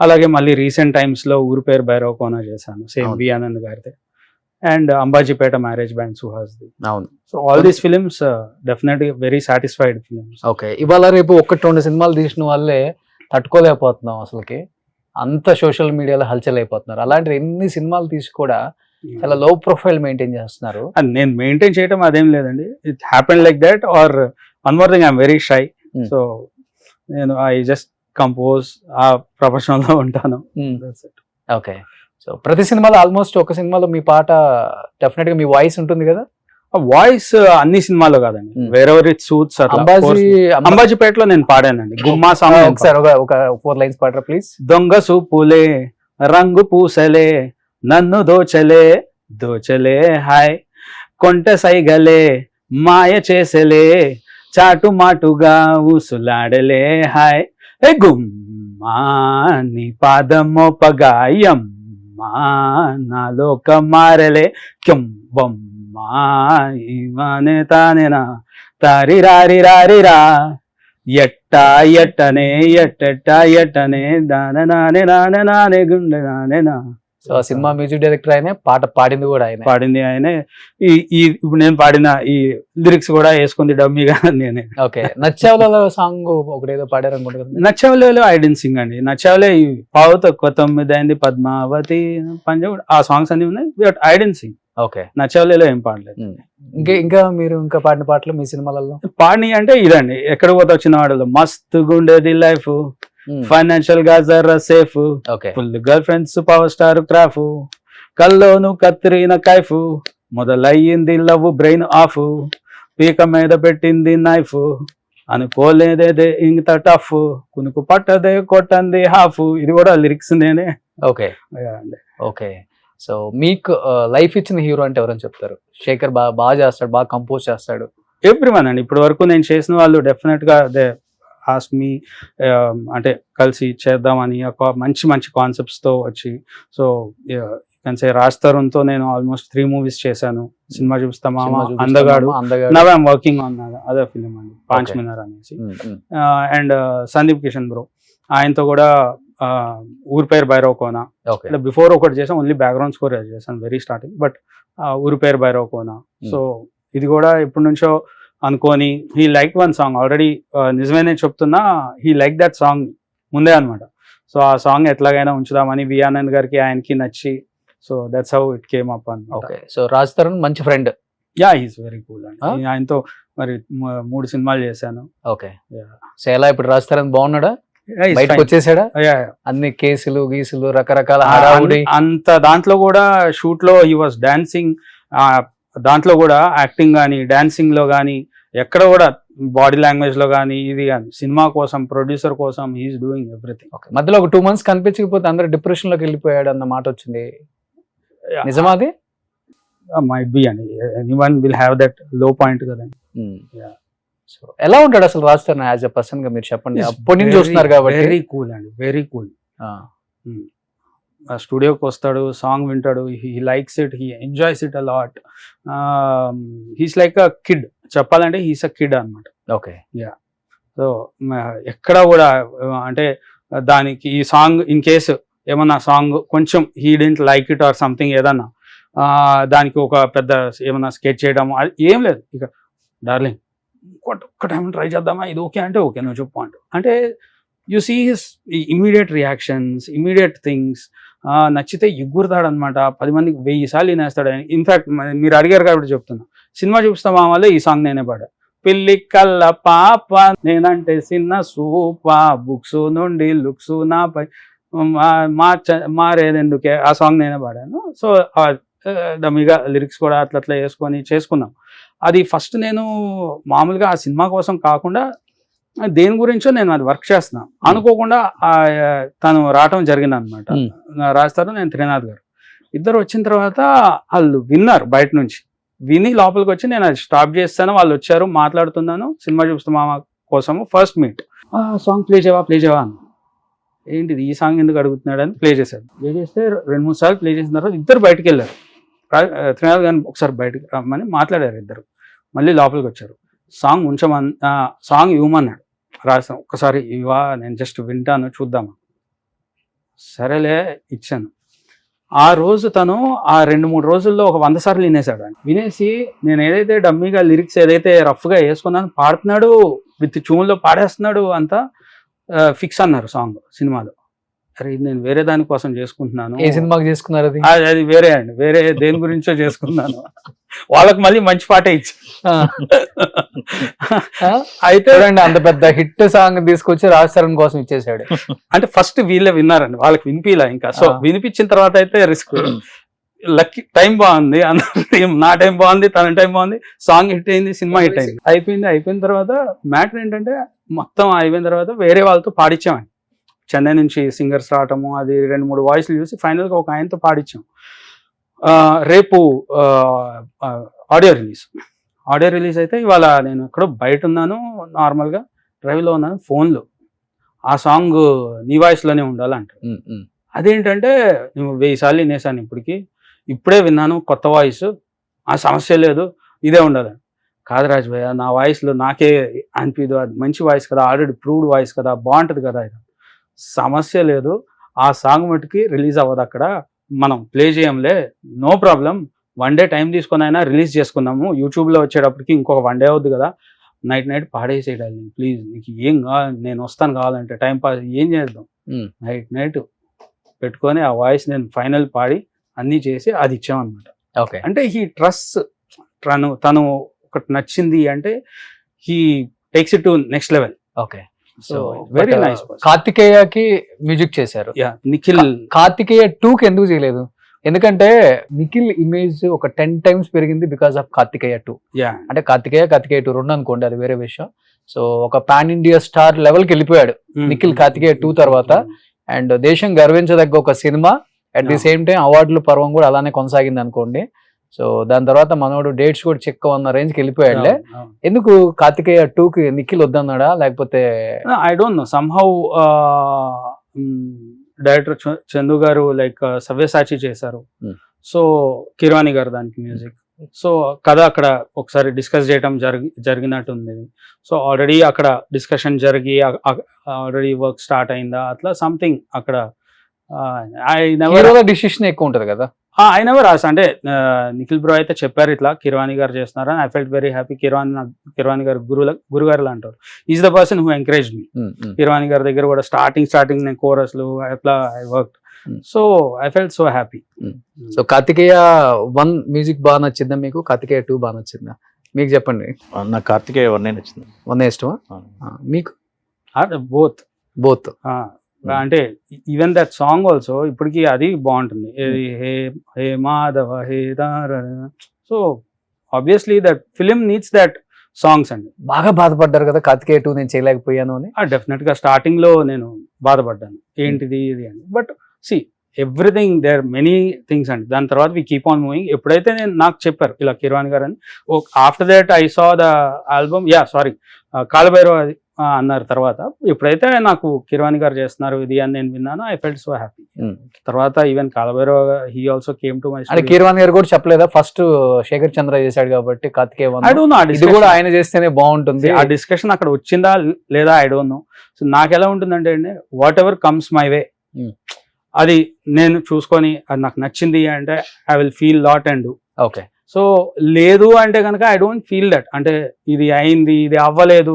అలాగే మళ్ళీ రీసెంట్ టైమ్స్ లో ఊరు పేరు భైరవ్ కోన చేశాను, సేమ్ వియానంద్ గారితో. అండ్ అంబాజీపేట మ్యారేజ్ బ్యాండ్ సుహాస్ది. So all these films definitely very satisfied films. Okay. ఇవాళ రేపు 1-2 సినిమాలు తీసిన వాళ్ళే తట్టుకోలేకపోతున్నాం, అసలుకి అంత సోషల్ మీడియాలో హల్చల్ అయిపోతున్నారు. అలాంటి ఎన్ని సినిమాలు తీసి కూడా చాలా లో ప్రొఫైల్ మెయింటైన్ చేస్తున్నారు. నేను మెయింటైన్ చేయడం అదేం లేదండి, it happen like that. Or one more thing, I'm very shy. So నేను ఐ జస్ట్ కంపోజ్, ఆ ప్రొఫెషనల్ లో ఉంటాను. ఓకే. సో ప్రతి సినిమాలో ఆల్మోస్ట్ ఒక సినిమాలో మీ పాట డెఫినెట్ గా మీ వాయిస్ ఉంటుంది కదా? వాయిస్ అన్ని సినిమాలో కాదండి, వేరెవర్ ఇట్ సూట్స్. అంబాజీపేటలో నేను పాడానండి గుమ్మా సాంగ్. ఒకసారి ఒక 4 లైన్స్ పాడరా ప్లీజ్. దొంగ సూపులే రంగు పూసలే నన్ను దోచలే దోచలే హాయ్, కొంటె సైగలే మాయ చేసలే చాటు మాటుగా ఊసులాడలే హాయ్, గుమ్మా నీ పాదమో పగాయం నాలోక మారలే క్యం బొమ్మా ఇవానే తానేనా తారి రారి రారి రా ఎట్టా ఎట్టనే ఎట్టెట్టా ఎట్టనే దాన నానే నానే నానే గుండె నానే నా. సో ఆ సినిమా మ్యూజిక్ డైరెక్టర్ ఆయనే, పాట పాడింది కూడా ఆయన. పాడింది ఆయనే. ఈ ఇప్పుడు నేను పాడిన ఈ లిరిక్స్ కూడా వేసుకుంది డమ్మీగా నేనే. ఓకే. నచ్చావులలో సాంగ్ ఒకటేదో పాడారు అనుకుంటున్నాను. నచ్చావులలో ఐ డెంట్ సింగ్ అండి. నచ్చావులే ఈ పావు తక్కువ 9 అయింది పద్మావతి పంజాబ్, ఆ సాంగ్స్ అన్ని ఉన్నాయి, but I don't sing. Okay. నచ్చావులేలో ఏం పాడలేదు. ఇంకా మీరు ఇంకా పాడిన పాటలు మీ సినిమాలలో పాడిని అంటే ఇదండి, ఎక్కడ పోతావు చిన్నవాడలో మస్తు గుండేది లైఫ్, ఫైనాన్షియల్ గా జర్ర safe, full girl friends power star crop, కల్లోను కత్తిరిన కైఫ్, మొదలయ్యింది లవ్ బ్రెయిన్ ఆఫ్, పీక మీద పెట్టింది నైఫ్, అనుకోలేదే ఇంత టఫ్, కునుకు పట్టదే కొట్టంది హాఫ్. ఇది కూడా లిరిక్స్ నేనే. ఓకే. ఓకే. సో మీకు లైఫ్ ఇచ్చిన హీరో అంటే ఎవరని చెప్తారు? శేఖర్ బాగా చేస్తాడు, బాగా కంపోజ్ చేస్తాడు. ఎవ్రీవన్ అండి, ఇప్పటి వరకు నేను చేసిన వాళ్ళు డెఫినెట్ గా దే ఆస్క్ మీ, అంటే కలిసి చేద్దామని ఒక మంచి మంచి కాన్సెప్ట్స్ తో వచ్చి. సో రాజ్ తరుణ్ తో నేను ఆల్మోస్ట్ 3 మూవీస్ చేశాను. సినిమా చూపిస్తా మామ, అందగాడు, now I'm working on other film అండి, పాంచ్ మినార్ అనేసి. అండ్ సందీప్ కిషన్ బ్రో, ఆయనతో కూడా ఊరు పేరు భైరవ్ కోన. బిఫోర్ ఒకటి చేసాను, ఓన్లీ బ్యాక్గ్రౌండ్ స్కోర్ చేశాను వెరీ స్టార్టింగ్, బట్ ఊరు పేరు భైరవ్ కోన. సో ఇది కూడా ఇప్పటి నుంచో అనుకోని, he like one song already, నిజమేనే చెప్తున్నా, హీ లైక్ దట్ సాంగ్ ముందే అనమాట. సో ఆ సాంగ్ ఎట్లాగైనా ఉంచుదామని వియానంద్ గారికి ఆయనకి నచ్చి, so that's how it came up. Okay. So Raj Tarun మంచి friend. Yeah, he's very cool అండి. ఆయనతో మరి 3 సినిమాలు చేశాను. ఓకే. సో ఎలా ఇప్పుడు రాస్తారని బాగున్నాడా, బయటకు వచ్చేసాడా? అన్ని కేసులు గీసులు రకరకాల హడావుడి అంత దాంట్లో కూడా షూట్ లో హీ వాస్ డాన్సింగ్, దాంట్లో కూడా యాక్టింగ్ కానీ డాన్సింగ్ లో కానీ ఎక్కడ కూడా బాడీ లాంగ్వేజ్ లో కానీ ఇది కానీ సినిమా కోసం ప్రొడ్యూసర్ కోసం హీఈస్ డూయింగ్ ఎవ్రీథింగ్. మధ్యలో ఒక 2 months కనిపించకపోతే అందరూ డిప్రెషన్ లోకి వెళ్ళిపోయాడు అన్న మాట వచ్చింది, నిజమా అది? మైట్ బి అండి, ఎనీవన్ విల్ హ్యావ్ దట్ లో పాయింట్ కదండి. సో ఎలా ఉంటాడు అసలు రాస్తారు యాజ్ ఎ పర్సన్ గా, మీరు చెప్పండి. అప్పటి నుంచి చూస్తున్నారు కాబట్టి. వెరీ కూల్ అండి, వెరీ కూల్. స్టూడియోకి వస్తాడు, సాంగ్ వింటాడు, he likes it, he enjoys it a lot. He's like a kid, చెప్పాలంటే హీస్ అ కిడ్ అనమాట. ఓకే. సో ఎక్కడ కూడా అంటే దానికి ఈ సాంగ్ ఇన్ కేసు ఏమన్నా సాంగ్ కొంచెం he didn't like it or something ఏదన్నా దానికి ఒక పెద్ద ఏమన్నా స్కెచ్ చేయడం అది ఏం లేదు. ఇక డార్లింగ్ ఒక్క టైం ట్రై చేద్దామా, ఇది ఓకే అంటే ఓకే నువ్వు చెప్పు అంటే you see his immediate reactions, immediate things. నచ్చితే ఎగురుతాడు అనమాట, 10 మందికి 1000 సార్లు వినేస్తాడు. ఇన్ఫాక్ట్ మీరు అడిగారు కాబట్టి చెప్తున్నా, సినిమా చూపిస్తా మామూలు ఈ సాంగ్ నేనే పాడా. పిల్లి కళ్ళ పాప నేనంటే చిన్న సూపా, బుక్స్ నుండి లుక్స్ నాపై మారేదెందుకే, ఆ సాంగ్ నేనే పాడాను. సో డమ్మిగా లిరిక్స్ కూడా అట్లా చేసుకున్నాం. అది ఫస్ట్ నేను మామూలుగా ఆ సినిమా కోసం కాకుండా దేని గురించో నేను అది వర్క్ చేస్తున్నాను అనుకోకుండా తను రావటం జరిగింది అనమాట. రాస్తారు, నేను త్రినాథ్ గారు ఇద్దరు వచ్చిన తర్వాత వాళ్ళు విన్నారు, బయట నుంచి విని లోపలికి వచ్చి నేను అది స్టాప్ చేస్తాను. వాళ్ళు వచ్చారు, మాట్లాడుతున్నాను, సినిమా చూపిస్తా మామ కోసము ఫస్ట్ మీట్. సాంగ్ ప్లే చేయవా అని, ఏంటిది ఈ సాంగ్ ఎందుకు అడుగుతున్నాడు అని ప్లే చేశాడు. ప్లే చేస్తే 2-3 సార్లు ప్లే చేసిన తర్వాత ఇద్దరు బయటకు వెళ్ళారు. త్రినాథ్ గారిని ఒకసారి బయటకు రమ్మని మాట్లాడారు ఇద్దరు, మళ్ళీ లోపలికి వచ్చారు. సాంగ్ సాంగ్ ఇవ్వమన్నాడు, రాసాం. ఒక్కసారి ఇవా, నేను జస్ట్ వింటాను చూద్దామా, సరేలే ఇచ్చాను. ఆ రోజు తను ఆ 2-3 రోజుల్లో ఒక 100 సార్లు వినేశాడు. వినేసి నేను ఏదైతే డమ్మీగా లిరిక్స్ ఏదైతే రఫ్గా వేసుకున్నాను పాడుతున్నాడు, విత్ ట్యూన్లో పాడేస్తున్నాడు, అంతా ఫిక్స్ అన్నారు సాంగ్ సినిమాలో. అరే ఇది నేను వేరే దానికోసం చేసుకుంటున్నాను. ఏ సినిమాకి చేసుకున్నారు అది? అది వేరే అండి, వేరే దేని గురించో చేసుకున్నాను. వాళ్ళకి మళ్ళీ మంచి పాటే ఇచ్చి అయితే అంత పెద్ద హిట్ సాంగ్ తీసుకొచ్చి రాజస్థాన్ కోసం ఇచ్చేసాడు. అంటే ఫస్ట్ వీళ్ళే విన్నారండి, వాళ్ళకి వినిపిలా ఇంకా. సో వినిపించిన తర్వాత అయితే రిస్క్. లక్కీ టైం బాగుంది, నా టైం బాగుంది, తన టైం బాగుంది, సాంగ్ హిట్ అయింది, సినిమా హిట్ అయింది. అయిపోయిన తర్వాత మ్యాటర్ ఏంటంటే మొత్తం అయిపోయిన తర్వాత వేరే వాళ్ళతో పాడించామండి. చెన్నై నుంచి సింగర్స్ రావటము, అది 2-3 వాయిస్లు చూసి ఫైనల్గా ఒక ఆయనతో పాడించాం. రేపు ఆడియో రిలీజ్ అయితే ఇవాళ నేను ఎక్కడో బయట ఉన్నాను, నార్మల్గా డ్రైవ్లో ఉన్నాను, ఫోన్లో ఆ సాంగ్ నీ వాయిస్లోనే ఉండాలంటారు. అదేంటంటే నువ్వు 1000 సార్లు వినేసాను, ఇప్పుడే విన్నాను కొత్త వాయిస్, ఆ సమస్య లేదు, ఇదే ఉండాలి. కాదు రాజు భయ్య, నా వాయిస్లో నాకే అనిపిదు, అది మంచి వాయిస్ కదా, ఆల్రెడీ ప్రూవ్డ్ వాయిస్ కదా, బాగుంటుంది కదా, ఇది సమస్య లేదు, ఆ సాంగ్ మటుకి రిలీజ్ అవ్వదు, అక్కడ మనం ప్లే చేయంలే, నో ప్రాబ్లం, 1 day టైం తీసుకొని అయినా రిలీజ్ చేసుకున్నాము, యూట్యూబ్లో వచ్చేటప్పటికి ఇంకొక 1 day అవుద్ది కదా, నైట్ పాడేసేయాలి ప్లీజ్, నీకు ఏం కావాలి, నేను వస్తాను కావాలంటే, టైం పాస్ ఏం చేద్దాం, నైట్ పెట్టుకొని ఆ వాయిస్ నేను ఫైనల్ పాడి అన్నీ చేసి అది ఇచ్చామన్నమాట. ఓకే. అంటే హీ ట్రస్ట్, తను ఒకటి నచ్చింది అంటే he takes it to next level. Okay. So very nice. కార్తికేయకి మ్యూజిక్ చేశారు, నిఖిల్. కార్తికేయ 2కి ఎందుకు చేయలేదు? ఎందుకంటే నిఖిల్ ఇమేజ్ ఒక 10 times పెరిగింది బికాస్ ఆఫ్ కార్తికేయ 2. అంటే కార్తికేయ 2 2 అనుకోండి, అది వేరే విషయం. సో ఒక పాన్ ఇండియా స్టార్ లెవెల్కి వెళ్ళిపోయాడు నిఖిల్ కార్తికేయ 2 తర్వాత. అండ్ దేశం గర్వించదగ్గ ఒక cinema, at the same time అవార్డుల పర్వం కూడా అలానే కొనసాగింది అనుకోండి. సో దాని తర్వాత మనోడు డేట్స్ కూడా చెక్ ఉన్న రేంజ్కి వెళ్ళిపోయాడులే. ఎందుకు కార్తికేయ 2కి నిఖిల్ వద్దన్నాడా, లేకపోతే? I don't know, somehow director Chandu గారు లైక్ సవ్యసాచి చేశారు, సో కిర్వాణి గారు దానికి మ్యూజిక్. సో కథ అక్కడ ఒకసారి డిస్కస్ చేయడం జరిగినట్టుంది. సో ఆల్రెడీ అక్కడ డిస్కషన్ జరిగి ఆల్రెడీ వర్క్ స్టార్ట్ అయిందా, అట్లా సంథింగ్ అక్కడ. డిసిషన్ ఎక్కువ ఉంటది కదా. ఐ నెవర్ ఆస్, అంటే నిఖిల్ బ్రో అయితే చెప్పారు ఇట్లా కిర్వాణి గారు చేస్తున్నారు అని. I felt very happy. Keeravani గారు గురుగారు అంటారు, is the person who encourage me. Keeravani గారి దగ్గర కూడా స్టార్టింగ్ నేను కోరస్లు అట్లా I work. So I felt so happy. So Karthikeya 1 music బాగా నచ్చిందా మీకు? కార్తికేయ 2 బాగా నచ్చిందా? మీకు చెప్పండి. నాకు కార్తికేయ వర్ణే నచ్చింది. వన్ ఇష్టమా? మీకు బోత్ బోత్. అంటే ఈవెన్ దట్ సాంగ్ ఆల్సో ఇప్పటికి అది బాగుంటుంది. ఏది హే హే మాధవ హే దార. So obviously that film needs that songs అండి. బాగా బాధపడ్డారు కదా కార్తికేయ 2 నేను చేయలేకపోయాను అని. డెఫినెట్ గా స్టార్టింగ్ లో నేను బాధపడ్డాను, ఏంటిది ఇది అని. But see everything there many things అండి. దాని తర్వాత వి కీప్ ఆన్ మూవింగ్. ఎప్పుడైతే నాకు చెప్పారు ఇలా కిరవాణి గారు అని, after that I saw the album, Kaala Bhairava అన్నారు. తర్వాత ఎప్పుడైతే నాకు కిరవాణి గారు చేస్తున్నారు ఇది అని నేను విన్నాను, ఐ ఫెల్ట్ సో హ్యాపీ. తర్వాత even Kaala Bhairava he also came to my. అంటే కీరవాణి గారు కూడా చెప్పలేదా ఫస్ట్ శేఖర్ చంద్ర చేశాడు కాబట్టి కార్తికేయ 1 ఐ డోంట్ నో ఇది కూడా ఆయన చేస్తేనే బాగుంటుంది ఆ డిస్కషన్ అక్కడ వచ్చిందా లేదా ఐ డోంట్ నో. సో నాకు ఎలా ఉంటుందంటే అండి, what ever comes my way అది నేను చూసుకొని అది నాకు నచ్చింది అంటే I will feel lot and do. Okay. So లేదు అంటే కనుక ఐ డోంట్ ఫీల్ దట్, అంటే ఇది అయింది ఇది అవ్వలేదు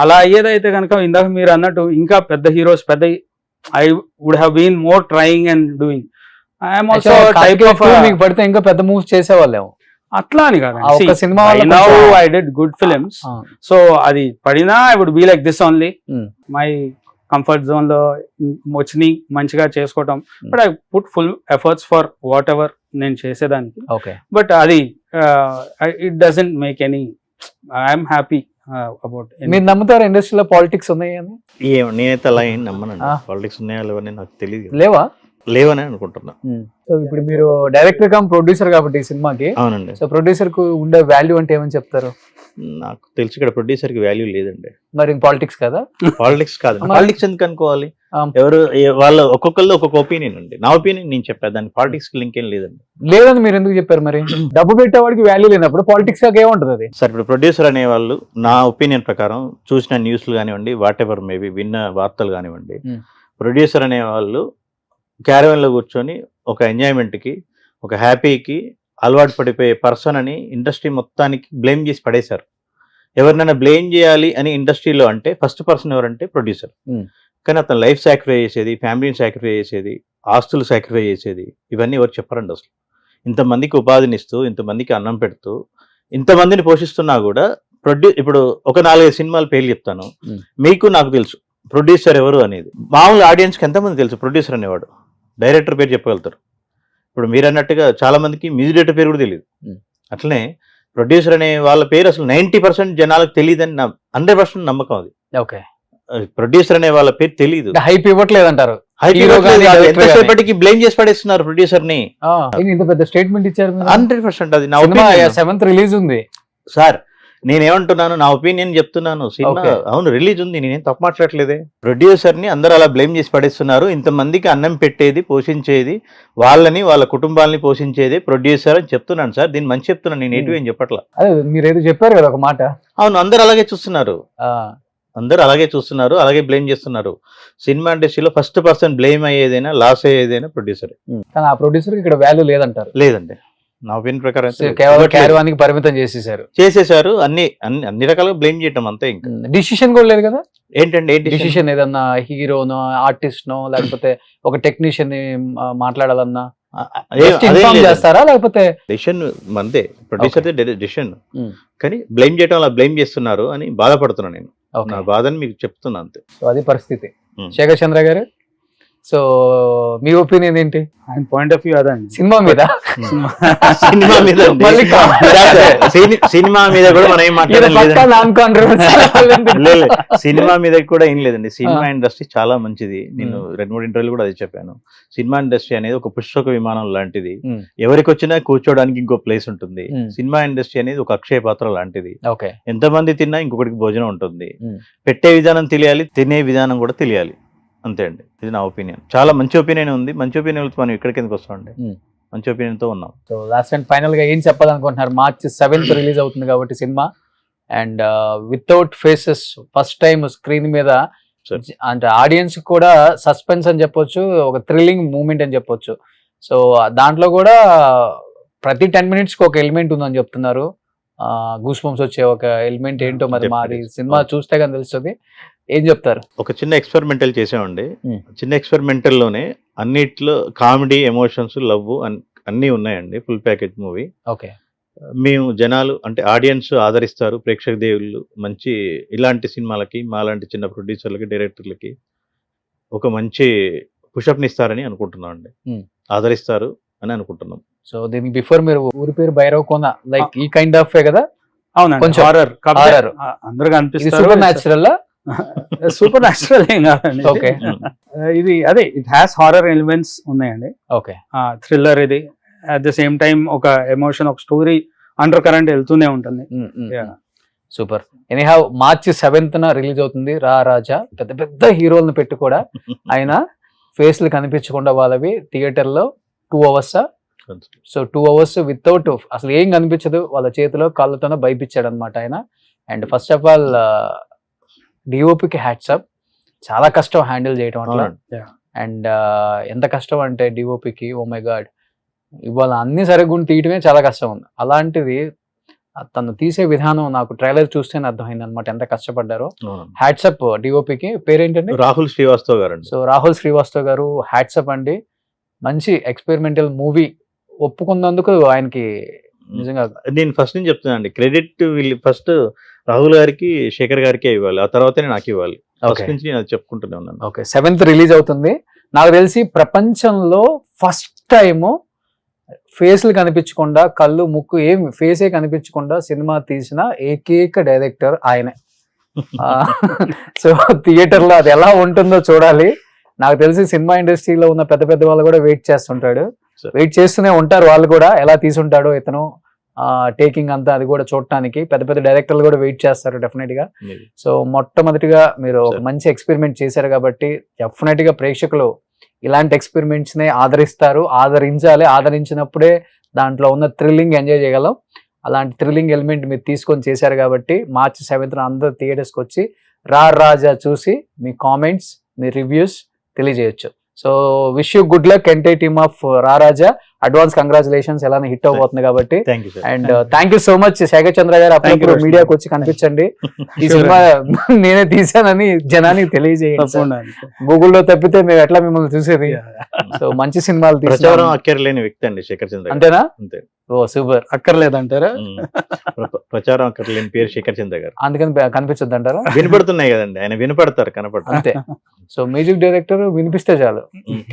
అలా అయ్యేదైతే కనుక ఇందాక మీరు అన్నట్టు ఇంకా పెద్ద హీరోస్ పెద్ద I would have been more trying and doing. I'm also type of మీకు పడితే ఇంకా పెద్ద మూవ్స్ చేసేవాళ్ళేమో. అట్లా అని ఒక సినిమా కాదు, I did good films. So అది పడినా I would be like this only. My comfort zone లో వచ్చినాయి మంచిగా చేసుకోవటం. But I put full efforts for whatever నేను చేసేదానికి. ఓకే. బట్ అది it doesn't make any, I'm happy about. మీరు నమ్ముతారా ఇండస్ట్రీలో పాలిటిక్స్ ఉన్నాయి అని? నేనైతే అలా ఏం నమ్మనండి. పాలిటిక్స్ ఉన్నాయా లేవని నాకు తెలియదు. లేవా? లేవని అనుకుంటున్నా. సో ఇప్పుడు మీరు డైరెక్టర్ కమ్ ప్రొడ్యూసర్ కాబట్టి ఈ సినిమాకి. అవునండి. సో ప్రొడ్యూసర్ కు ఉండే వాల్యూ అంటే ఏమని చెప్తారు? నాకు తెలిసి ఇక్కడ ప్రొడ్యూసర్ కి వాల్యూ లేదండి. మరి పాలిటిక్స్ కదా? పాలిటిక్స్ కాదు. పాలిటిక్స్ ఎందుకు అనుకోవాలి? ఎవరు వాళ్ళ ఒక్కొక్కళ్ళు ఒక్కొక్క ఒపీనియన్ అండి. నా ఒపీనియన్ నేను చెప్పాను, దాని పాలిటిక్స్ కి లింక్ ఏం లేదండి. లేదని మీరు ఎందుకు చెప్పారు మరి? డబ్బు పెట్టేవాడికి వాల్యూ లేనప్పుడు పాలిటిక్స్ ఏముంటుంది అది? సార్ ఇప్పుడు ప్రొడ్యూసర్ అనేవాళ్ళు నా ఒపీనియన్ ప్రకారం చూసిన న్యూస్లు కానివ్వండి, వాట్ ఎవర్ మేబీ విన్న వార్తలు కానివ్వండి, ప్రొడ్యూసర్ అనేవాళ్ళు క్యారవెన్ లో కూర్చొని ఒక ఎంజాయ్మెంట్ కి ఒక హ్యాపీకి అలవాటు పడిపోయే పర్సన్ అని ఇండస్ట్రీ మొత్తానికి బ్లేమ్ చేసి పడేశారు. ఎవరినైనా బ్లేమ్ చేయాలి అని ఇండస్ట్రీలో అంటే ఫస్ట్ పర్సన్ ఎవరంటే ప్రొడ్యూసర్. కానీ అతను లైఫ్ సాక్రిఫై చేసేది, ఫ్యామిలీని సాక్రిఫై చేసేది, ఆస్తులు సాక్రిఫై చేసేది, ఇవన్నీ ఎవరు చెప్పరండి అసలు. ఇంతమందికి ఉపాధినిస్తూ, ఇంతమందికి అన్నం పెడుతూ, ఇంతమందిని పోషిస్తున్నా కూడా ఇప్పుడు ఒక 4-5 సినిమాల పేర్లు చెప్తాను, మీకు నాకు తెలుసు ప్రొడ్యూసర్ ఎవరు అనేది. మామూలు ఆడియన్స్కి ఎంతమంది తెలుసు ప్రొడ్యూసర్ అనేవాడు? డైరెక్టర్ పేరు చెప్పగలుగుతారు. ఇప్పుడు మీరు అన్నట్టుగా చాలా మందికి మ్యూజిక్ డైరెక్టర్ పేరు కూడా తెలియదు. అట్లనే ప్రొడ్యూసర్ అనే వాళ్ళ పేరు అసలు 90% జనాలకు తెలియదని 100% నమ్మకం అది. ఓకే. ప్రొడ్యూసర్ అనే వాళ్ళ పేరు తెలియదు, హైప్ ఇవ్వట్లేదు అంటారు. ఎంతసేపటికి బ్లేమ్ చేసి పడేస్తున్నారు ప్రొడ్యూసర్ ని. ఇంత పెద్ద స్టేట్మెంట్ ఇచ్చారు. 100% అది నా 7th రిలీజ్ ఉంది సార్. నేనేమంటున్నాను, నా ఒపీనియన్ చెప్తున్నాను. సినిమా అవును రిలీజ్ ఉంది, నేనేం తప్పు మాట్లాడలేదే. ప్రొడ్యూసర్ ని అందరూ అలా బ్లేమ్ చేసి పడేస్తున్నారు. ఇంతమందికి అన్నం పెట్టేది, పోషించేది, వాళ్ళని వాళ్ళ కుటుంబాలని పోషించేది ప్రొడ్యూసర్ అని చెప్తున్నాను సార్. దీన్ని మంచి చెప్తున్నాను, నేను ఎటు ఏం చెప్పట్లా. మీరు ఏదో చెప్పారు కదా ఒక మాట. అవును, అందరూ అలాగే చూస్తున్నారు, అందరూ అలాగే చూస్తున్నారు, అలాగే బ్లేమ్ చేస్తున్నారు. సినిమా ఇండస్ట్రీలో ఫస్ట్ పర్సన్ బ్లేమ్ అయ్యేదైనా లాస్ అయ్యేదైనా ప్రొడ్యూసర్. కానీ ఆ ప్రొడ్యూసర్ ఇక్కడ వాల్యూ లేదంటారు. లేదండి, నా ఒపీనియన్ ప్రకారం క్యారవాన్కి పరిమితం చేసేసారు. అన్ని రకాలుగా బ్లేమ్ చేయటం అంతే. ఇంకా డిసిషన్ కూడా లేదు కదా? ఏంటండి డిసిషన్ ఏదన్నా హీరోనో ఆర్టిస్ట్ నో లేకపోతే ఒక టెక్నీషియన్ ని మాట్లాడాలన్నా చేస్తారా? లేకపోతే డెసిషన్ మందే, ప్రొడ్యూసర్ డెసిషన్. కానీ బ్లేమ్ చేయటం అలా బ్లేమ్ చేస్తున్నారు అని బాధపడుతున్నా నేను. నా బాధని మీకు చెప్తున్నా అంతే. అది పరిస్థితి. శేఖర్ చంద్ర గారు, సో మీ ఒపీనియన్ ఏంటి? ఆయన పాయింట్ ఆఫ్ వ్యూ అదండి సినిమా మీద. సినిమా మీద సినిమా మీద కూడా మనం ఏం మాట్లాడలేదు. సినిమా మీద కూడా ఏం లేదండి. సినిమా ఇండస్ట్రీ చాలా మంచిది. నేను 2-3 ఇంటర్వ్యూలు కూడా అది చెప్పాను. సినిమా ఇండస్ట్రీ అనేది ఒక పుష్పక విమానం లాంటిది. ఎవరికి వచ్చినా కూర్చోడానికి ఇంకో ప్లేస్ ఉంటుంది. సినిమా ఇండస్ట్రీ అనేది ఒక అక్షయ పాత్ర లాంటిది. ఎంతమంది తిన్నా ఇంకొకటికి భోజనం ఉంటుంది. పెట్టే విధానం తెలియాలి, తినే విధానం కూడా తెలియాలి, అంతే అండి. ఇది నా ఒపీనియన్. చాలా మంచి ఒపీనియన్ ఉంది. మంచి ఒపీనియన్ మనం ఇక్కడికి ఎందుకు వస్తామండి? మంచి ఒపీనియన్ తో ఉన్నాం. సో లాస్ట్ అండ్ ఫైనల్ గా ఏం చెప్పాలనుకుంటున్నారు? March 7th రిలీజ్ అవుతుంది కాబట్టి cinema, and without faces first time screen మీద, అంటే ఆడియన్స్ కూడా సస్పెన్స్ అని చెప్పొచ్చు, ఒక థ్రిల్లింగ్ మూమెంట్ అని చెప్పొచ్చు. సో దాంట్లో కూడా ప్రతి 10 minutes కి ఒక ఎలిమెంట్ ఉందని చెప్తున్నారు. గూస్ బంప్స్ వచ్చే ఒక ఎలిమెంట్ ఏంటో మరి మాది సినిమా చూస్తే కానీ తెలుస్తుంది. ఏం చెప్తారు? ఒక చిన్న ఎక్స్పెరిమెంటల్ చేసామండి. చిన్న ఎక్స్పెరిమెంటల్ లోనే అన్నిట్లో కామెడీ, ఎమోషన్స్, లవ్ అన్నీ ఉన్నాయండి. Full package movie. ఓకే. మేము జనాలు అంటే ఆడియన్స్ ఆదరిస్తారు, ప్రేక్షక దేవుళ్ళు మంచి ఇలాంటి సినిమాలకి మాలాంటి చిన్న ప్రొడ్యూసర్లకి డైరెక్టర్లకి ఒక మంచి పుషప్ని ఇస్తారని అనుకుంటున్నాం అండి. ఆదరిస్తారు అని అనుకుంటున్నాం. సో దీనికి బిఫోర్ మీరు ఊరి పేరు భైరవ్ కోన లైక్ ఈ కైండ్ ఆఫ్ కదా, అవునండి, కొంచెం హారర్ horror. అందరూ ఇది కనిపిస్తారు. Super natural. సూపర్ న్యాచురల్ ఏం కాదండి. ఓకే ఇది అదే ఇట్ హ్యాస్ హారర్ ఎలిమెంట్స్ ఉన్నాయండి, ఓకే థ్రిల్లర్ ఇది. అట్ ద సేమ్ టైం ఒక ఎమోషన్, ఒక స్టోరీ అండర్ కరెంట్ వెళ్తూనే ఉంటుంది. Yeah. సూపర్. ఎనీహౌ మార్చి 7th రిలీజ్ అవుతుంది రా రాజా. పెద్ద పెద్ద హీరోలను పెట్టి కూడా ఆయన ఫేస్లు కనిపించకుండా వాళ్ళవి థియేటర్లో 2 hours. సో 2 hours వితౌట్ అసలు ఏం కనిపించదు, వాళ్ళ చేతిలో కాళ్ళతోనే భయపించాడు అనమాట ఆయన. అండ్ ఫస్ట్ ఆఫ్ ఆల్ డిఓపికి హ్యాట్సప్, చాలా కష్టం హ్యాండిల్ చేయడం అట్లా. Yeah. అండ్ ఎంత కష్టం అంటే డిఓపికి, ఓ మై గాడ్, ఇవాళ అన్ని సరిగ్గా తీయటమే చాలా కష్టం ఉంది. అలాంటిది తను తీసే విధానం నాకు ట్రైలర్ చూస్తేనే అర్థమైంది అనమాట ఎంత కష్టపడ్డారో. హ్యాట్సప్ డిఓపికి. పేరేంటండి? రాహుల్ శ్రీవాస్తవ్ గారు అండి. సో రాహుల్ శ్రీవాస్తవ్ గారు హ్యాట్సప్ అండి. మంచి ఎక్స్పెరిమెంటల్ మూవీ ఒప్పుకున్నందుకు ఆయనకి నిజంగా నేను ఫస్ట్ నుంచి చెప్తున్నాను అండి, క్రెడిట్ వీళ్ళు ఫస్ట్ రాహుల్ గారికి శేఖర్ గారికి ఇవ్వాలి, ఆ తర్వాతనే నాకు ఇవ్వాలి. ఫస్ట్ నుంచి నేను అది చెప్పుకుంటూనే ఉన్నాను. ఓకే 7th రిలీజ్ అవుతుంది. నాకు తెలిసి ప్రపంచంలో ఫస్ట్ టైము ఫేస్లు కనిపించకుండా, కళ్ళు ముక్కు ఏం ఫేసే కనిపించకుండా సినిమా తీసిన ఏకైక డైరెక్టర్ ఆయనే. సో థియేటర్లో అది ఎలా ఉంటుందో చూడాలి. నాకు తెలిసి సినిమా ఇండస్ట్రీలో ఉన్న పెద్ద పెద్ద వాళ్ళు కూడా వెయిట్ చేస్తుంటాడు, వెయిట్ చేస్తూనే ఉంటారు వాళ్ళు కూడా, ఎలా తీసుంటాడో ఇతను టేకింగ్ అంతా అది కూడా చూడటానికి. పెద్ద పెద్ద డైరెక్టర్లు కూడా వెయిట్ చేస్తారు డెఫినెట్ గా. సో మొట్టమొదటిగా మీరు ఒక మంచి ఎక్స్పెరిమెంట్ చేశారు కాబట్టి డెఫినెట్ గా ప్రేక్షకులు ఇలాంటి ఎక్స్పెరిమెంట్స్ నే ఆదరిస్తారు, ఆదరించాలి. ఆదరించినప్పుడే దాంట్లో ఉన్న థ్రిల్లింగ్ ఎంజాయ్ చేయగలం. అలాంటి థ్రిల్లింగ్ ఎలిమెంట్ మీరు తీసుకొని చేశారు కాబట్టి మార్చి 7th అందరూ థియేటర్స్కి వచ్చి రా రాజా చూసి మీ కామెంట్స్, మీ రివ్యూస్ తెలియజేయచ్చు. So wish you good luck entire team of Raa Raja. Advance congratulations, ఎలానే హిట్ అవబోతుంది కాబట్టి. And thank you so much Shekhar Chandra గారు. అప్పుడప్పుడు మీడియాకి వచ్చి కనిపించండి. ఈ సినిమా నేనే తీసానని జనానికి తెలియజేయండి. గూగుల్లో తప్పితే మేము ఎట్లా మిమ్మల్ని చూసేది. సో మంచి సినిమాలు ప్రచారం అక్కర్లేని వ్యక్తి అండి శేఖర్ చంద్ర. అంతేనా? అంతే. ఓ సూపర్. అక్కర్లేదంటారా? ప్రచారం అక్కర్లేని పేరు శేఖర్ చంద్ర గారు. అందుకని కనిపించద్దు అంటారా? వినపడుతున్నాయి కదండి, ఆయన వినపడతారు, కనపడతారు అంతే. సో మ్యూజిక్ డైరెక్టర్ వినిపిస్తే చాలు,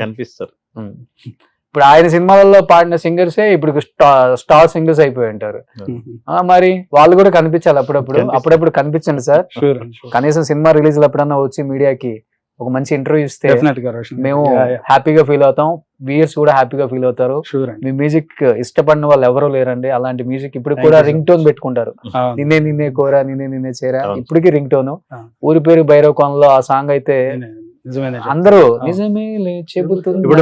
కనిపిస్తారు. ఇప్పుడు ఆయన సినిమాలలో పాడిన సింగర్సే ఇప్పుడు స్టార్ సింగర్స్ అయిపోయి ఉంటారు. మరి వాళ్ళు కూడా కనిపించాలి అప్పుడప్పుడు. అప్పుడప్పుడు కనిపించండి సార్. కనీసం సినిమా రిలీజ్ ఎప్పుడన్నా వచ్చి మీడియాకి ఒక మంచి ఇంటర్వ్యూ ఇస్తే మేము హ్యాపీగా ఫీల్ అవుతాం, వ్యూయర్స్ కూడా హ్యాపీగా ఫీల్ అవుతారు. మీ మ్యూజిక్ ఇష్టపడిన వాళ్ళు ఎవరూ లేరండి. అలాంటి మ్యూజిక్ ఇప్పుడు కూడా రింగ్ టోన్ పెట్టుకుంటారు. నిన్నే నిన్నే కోరా, నిన్నే నిన్నే చేరా, ఇప్పటికీ రింగ్ టోన్. ఊరి పేరు భైరవ్ కోనలో ఆ సాంగ్ అయితే అందరూ నిజమే చెబుతుంది. ఇప్పుడు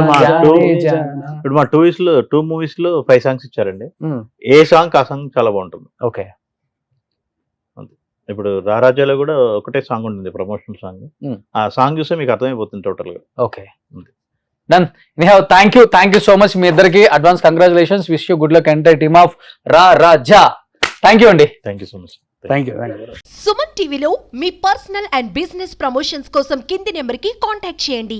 మా 2 మూవీస్ లో 5 సాంగ్స్ ఇచ్చారండి. ఏ సాంగ్ ఆ సాంగ్ చాలా బాగుంటుంది. ఓకే. ఇప్పుడు రారాజాలో కూడా ఒకటే సాంగ్ ఉంటుంది, ప్రమోషనల్ సాంగ్. ఆ సాంగ్ చూస్తే మీకు అర్థమైపోతుంది టోటల్ గా. Okay done. Thank you so much మీ ఇద్దరికి. Advance congratulations. Wish you good luck entire team of Raa Raja. Thank you అండి. Thank you so much. Thank you. Suman టీవీలో మీ పర్సనల్ అండ్ బిజినెస్ ప్రమోషన్స్ కోసం కింది నెంబర్కి కాంటాక్ట్ చేయండి.